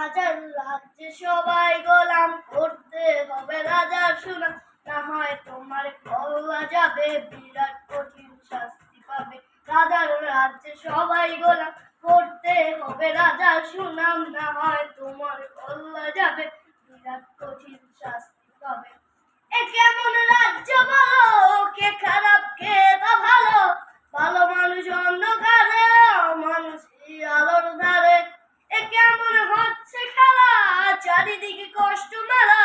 রাজার রাজ্যে সবাই গোলাম, করতে হবে রাজার সুনাম, না হয় তোমার কল্লা যাবে, বিরাট কঠিন শাস্তি পাবে। রাজার রাজ্যে সবাই গোলাম, করতে হবে রাজার সুনাম, না হয় তোমার কল্লা যাবে, বিরাট কঠিন শাস্তি পাবে। এ কেমন রাজ্য বলো, কে খারাপ কে বা ভালো, ভালো মানুষ অন্ধকারে, মানুষ আলোর ধারে। এ কেমন হচ্ছে খেলা, চারিদিকে কষ্ট মেলা,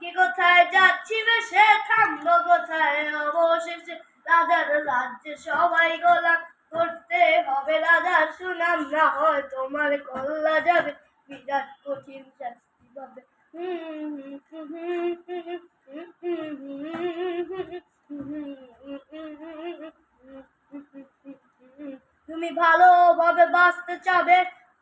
কে কোথায় যাচ্ছি বেশে, থামবো কোথায় অবশেষে। রাজার রাজ্যে সবাই গোলাম, করতে হবে রাজার সুনাম, না হয় তোমার কল্লা যাবে, বিরাট কঠিন শাস্তি পাবে। তুমি ভালোভাবে বাঁচতে চাবে,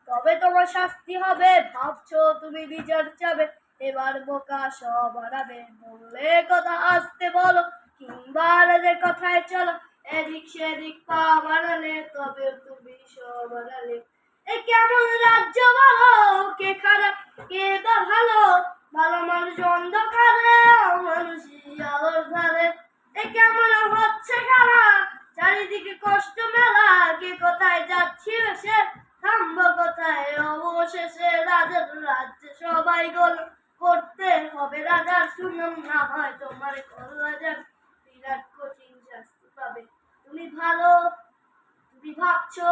তবে তোমার শাস্তি হবে, ভাবছো তুমি বিচার চাবে, এবার বোকা সব হারাবে। বললে কথা আসতে বলো, কিংবা রাজের কথায় চলো, এদিক সেদিক পা বাড়ালে তবে তুমি সব হারালে। এ কেমন রাজ্য বলো, কে খারাপ কে বা ভালো, ভালো মানুষ অন্ধকারে, মানুষই আলোর ধারে। এ কেমন হচ্ছে খেলা, চারিদিকে কষ্ট মেলা, কে কোথায় যাচ্ছি সে, থামবো কোথায় অবশেষে। রাজার রাজ্যে সবাই গোলাম, করতে হবে রাজার সুনাম, না হয় তোমার কল্লা যাবে, বিরাট কঠিন শাস্তি পাবে। তুমি ভাবছো